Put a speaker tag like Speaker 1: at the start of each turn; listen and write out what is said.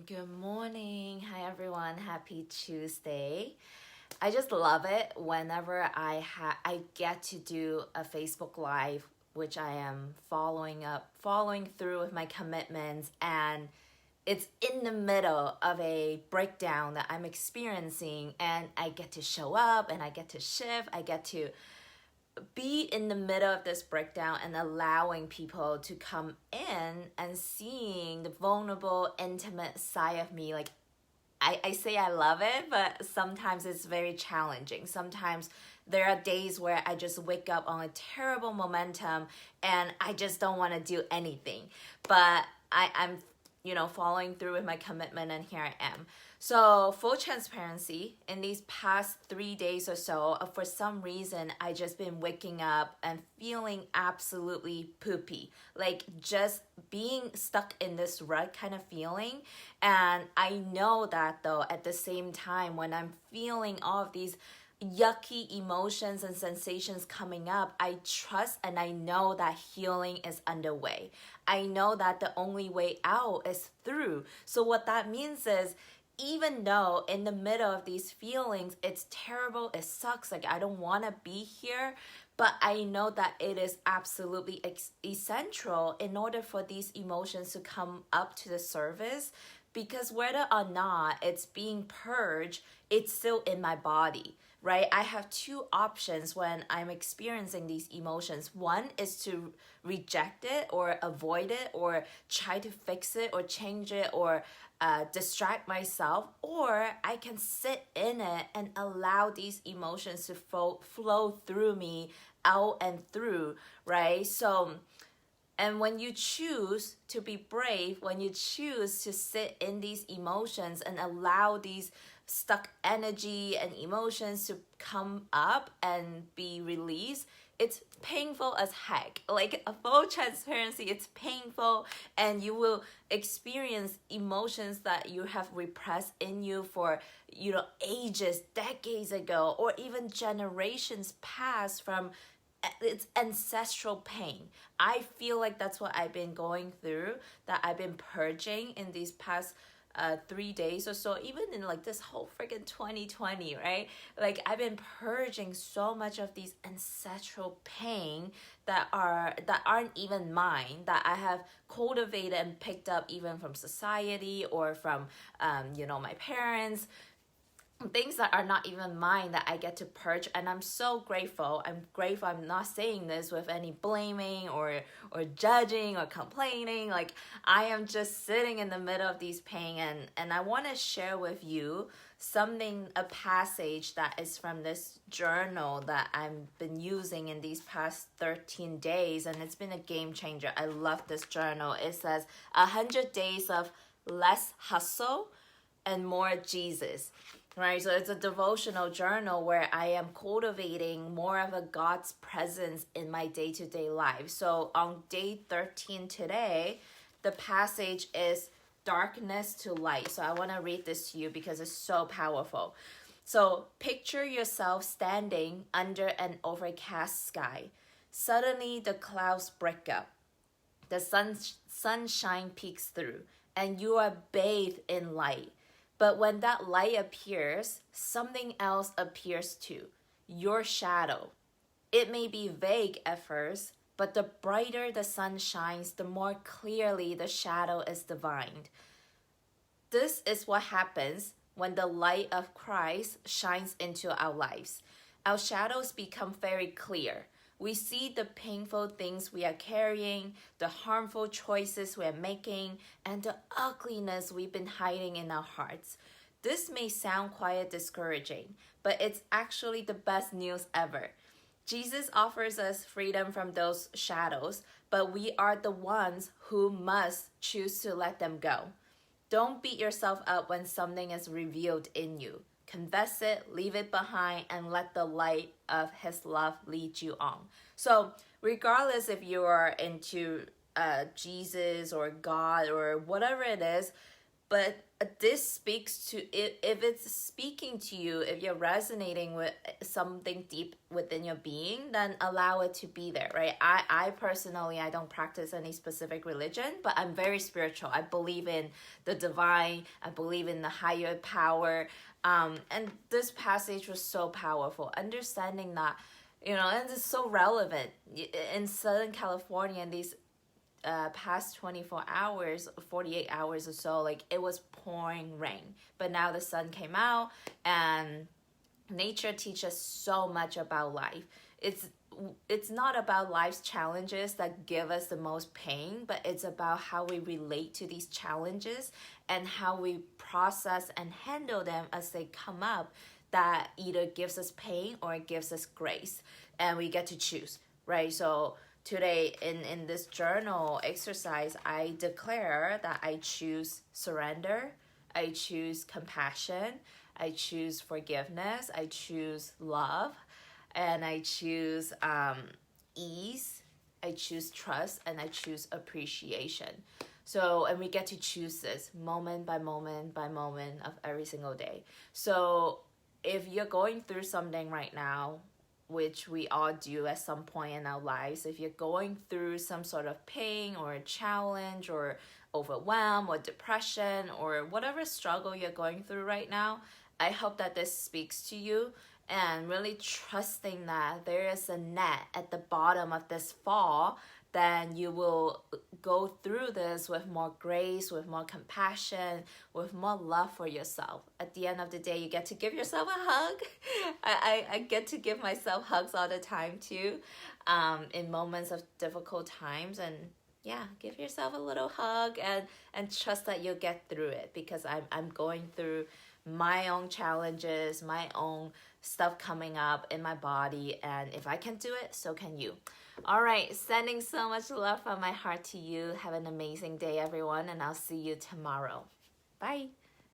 Speaker 1: Good morning. Hi everyone. Happy Tuesday. I just love it whenever I get to do a Facebook Live, which I am following through with my commitments, and it's in the middle of a breakdown that I'm experiencing, and I get to show up and I get to shift. I get to be in the middle of this breakdown and allowing people to come in and seeing the vulnerable, intimate side of me. Like I say I love it, but sometimes it's very challenging. Sometimes there are days where I just wake up on a terrible momentum and I just don't want to do anything. But I'm following through with my commitment, and here I am. So, full transparency, in these past 3 days or so, for some reason, I just been waking up and feeling absolutely poopy. Like just being stuck in this rut kind of feeling. And I know that though, at the same time, when I'm feeling all of these yucky emotions and sensations coming up, I trust and I know that healing is underway. I know that the only way out is through. So what that means is, even though in the middle of these feelings, it's terrible, it sucks, like I don't want to be here, but I know that it is absolutely essential in order for these emotions to come up to the surface, because whether or not it's being purged, it's still in my body. Right? I have two options when I'm experiencing these emotions. One is to reject it or avoid it or try to fix it or change it or distract myself, or I can sit in it and allow these emotions to flow through me, out and through, right? So, and when you choose to be brave, when you choose to sit in these emotions and allow these stuck energy and emotions to come up and be released, it's painful as heck. Like a full transparency, it's painful, and you will experience emotions that you have repressed in you for ages, decades ago, or even generations past from it's ancestral pain. I feel like that's what I've been going through, that I've been purging in these past 3 days or so, even in like this whole freaking 2020, right? Like I've been purging so much of these ancestral pain that aren't even mine, that I have cultivated and picked up even from society or from my parents, things that are not even mine that I get to purge. And I'm so grateful. I'm not saying this with any blaming or judging or complaining. Like I am just sitting in the middle of these pain, and I want to share with you a passage that is from this journal that I've been using in these past 13 days, and it's been a game changer. I love this journal. It says 100 days of less hustle and more Jesus. Right, so it's a devotional journal where I am cultivating more of a God's presence in my day-to-day life. So on day 13 today, the passage is darkness to light. So I want to read this to you because it's so powerful. So picture yourself standing under an overcast sky. Suddenly the clouds break up. The sunshine peeks through, and you are bathed in light. But when that light appears, something else appears too, your shadow. It may be vague at first, but the brighter the sun shines, the more clearly the shadow is divined. This is what happens when the light of Christ shines into our lives. Our shadows become very clear. We see the painful things we are carrying, the harmful choices we are making, and the ugliness we've been hiding in our hearts. This may sound quite discouraging, but it's actually the best news ever. Jesus offers us freedom from those shadows, but we are the ones who must choose to let them go. Don't beat yourself up when something is revealed in you. Confess it, leave it behind, and let the light of His love lead you on. So regardless if you are into Jesus or God or whatever it is, But this speaks to it. If it's speaking to you, if you're resonating with something deep within your being, then allow it to be there, right? I personally, I don't practice any specific religion, but I'm very spiritual. I believe in the divine. I believe in the higher power. And this passage was so powerful, understanding that, and it's so relevant in Southern California. In these past 24 hours, 48 hours or so, like, it was pouring rain, but now the sun came out, and nature teaches so much about life. It's not about life's challenges that give us the most pain, but it's about how we relate to these challenges and how we process and handle them as they come up, that either gives us pain or it gives us grace, and we get to choose, right? So today in this journal exercise, I declare that I choose surrender, I choose compassion, I choose forgiveness, I choose love, and I choose ease, I choose trust, and I choose appreciation. So, and we get to choose this moment by moment by moment of every single day. So if you're going through something right now, which we all do at some point in our lives, if you're going through some sort of pain or a challenge or overwhelm or depression or whatever struggle you're going through right now, I hope that this speaks to you, and really trusting that there is a net at the bottom of this fall, then you will go through this with more grace, with more compassion, with more love for yourself. At the end of the day, you get to give yourself a hug. I get to give myself hugs all the time too, in moments of difficult times. And yeah, give yourself a little hug, and trust that you'll get through it, because I'm going through my own challenges, my own stuff coming up in my body, and if I can do it, so can you. All right, sending so much love from my heart to you. Have an amazing day, everyone, and I'll see you tomorrow. Bye.